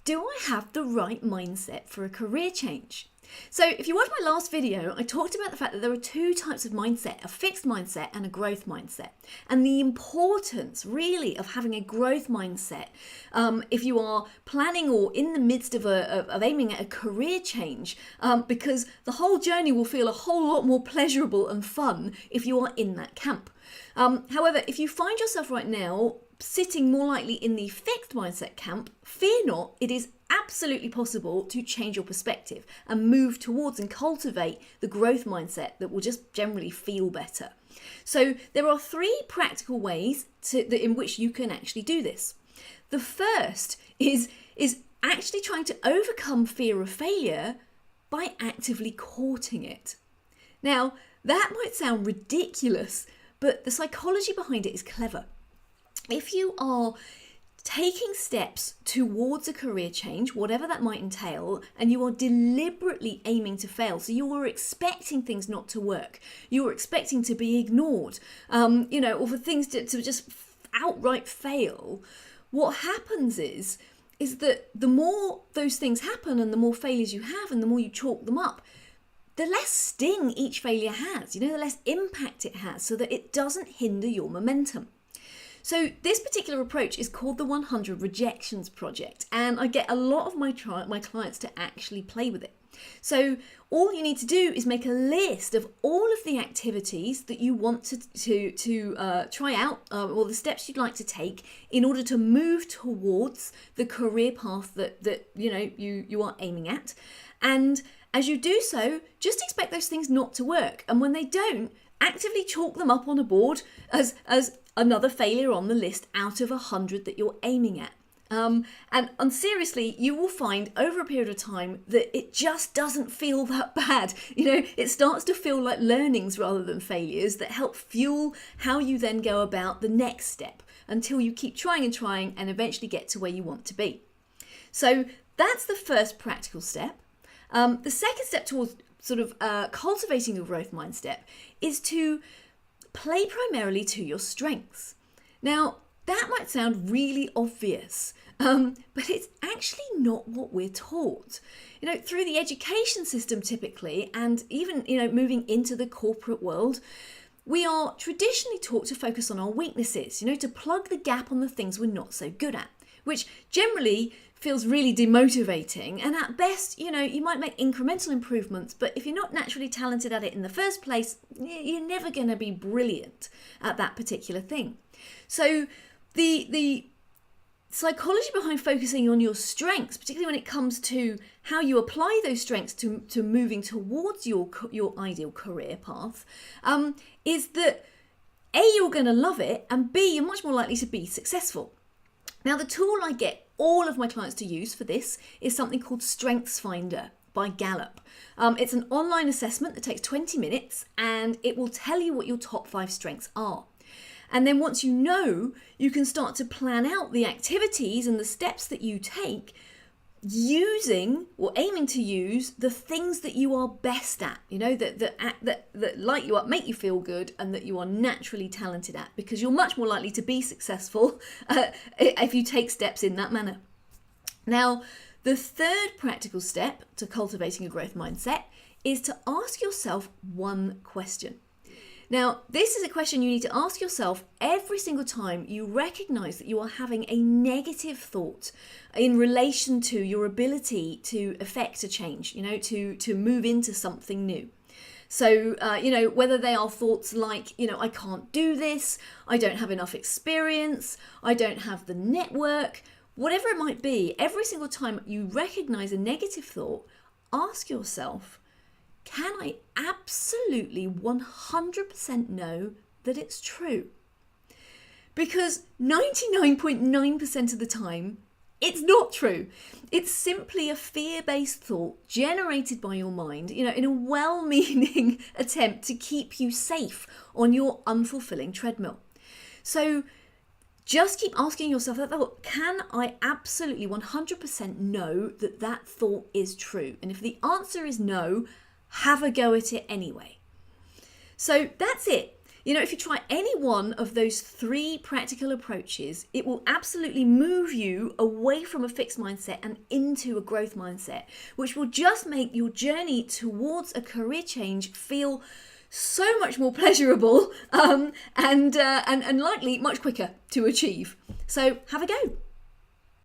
do I have the right mindset for a career change? So if you watched my last video, I talked about the fact that there are two types of mindset, a fixed mindset and a growth mindset. And the importance really of having a growth mindset if you are planning or in the midst of aiming at a career change, because the whole journey will feel a whole lot more pleasurable and fun if you are in that camp. However, if you find yourself right now sitting more likely in the fixed mindset camp, fear not, it is absolutely possible to change your perspective and move towards and cultivate the growth mindset that will just generally feel better. So there are three practical ways in which you can actually do this. The first is actually trying to overcome fear of failure by actively courting it. Now, that might sound ridiculous, but the psychology behind it is clever. If you are taking steps towards a career change, whatever that might entail, and you are deliberately aiming to fail, so you are expecting things not to work, you are expecting to be ignored, or for things to just outright fail, what happens is that the more those things happen and the more failures you have and the more you chalk them up, the less sting each failure has, the less impact it has, so that it doesn't hinder your momentum. So this particular approach is called the 100 Rejections Project, and I get a lot of my clients to actually play with it. So all you need to do is make a list of all of the activities that you want to try out, or the steps you'd like to take in order to move towards the career path that you are aiming at. And as you do so, just expect those things not to work. And when they don't, actively chalk them up on a board as another failure on the list out of 100 that you're aiming at. And seriously, you will find over a period of time that it just doesn't feel that bad. It starts to feel like learnings rather than failures that help fuel how you then go about the next step until you keep trying and eventually get to where you want to be. So that's the first practical step. The second step towards cultivating a growth mindset is to play primarily to your strengths. Now, that might sound really obvious, but it's actually not what we're taught. Through the education system typically, and even, moving into the corporate world, we are traditionally taught to focus on our weaknesses, to plug the gap on the things we're not so good at, which generally feels really demotivating. And at best, you might make incremental improvements, but if you're not naturally talented at it in the first place, you're never going to be brilliant at that particular thing. So the psychology behind focusing on your strengths, particularly when it comes to how you apply those strengths to moving towards your ideal career path, is that A, you're going to love it, and B, you're much more likely to be successful. Now, the tool I get all of my clients to use for this is something called StrengthsFinder by Gallup. It's an online assessment that takes 20 minutes, and it will tell you what your top 5 strengths are. And then once you can start to plan out the activities and the steps that you take using or aiming to use the things that you are best at, that light you up, make you feel good, and that you are naturally talented at, because you're much more likely to be successful if you take steps in that manner. Now, the third practical step to cultivating a growth mindset is to ask yourself one question. Now, this is a question you need to ask yourself every single time you recognize that you are having a negative thought in relation to your ability to effect a change, to move into something new. So, whether they are thoughts like, I can't do this, I don't have enough experience, I don't have the network, whatever it might be, every single time you recognize a negative thought, ask yourself, can I absolutely 100% know that it's true? Because 99.9% of the time, it's not true. It's simply a fear-based thought generated by your mind, in a well-meaning attempt to keep you safe on your unfulfilling treadmill. So just keep asking yourself that thought, can I absolutely 100% know that that thought is true? And if the answer is no, have a go at it anyway. So that's it. You know, if you try any one of those 3 practical approaches, it will absolutely move you away from a fixed mindset and into a growth mindset, which will just make your journey towards a career change feel so much more pleasurable and likely much quicker to achieve. So have a go.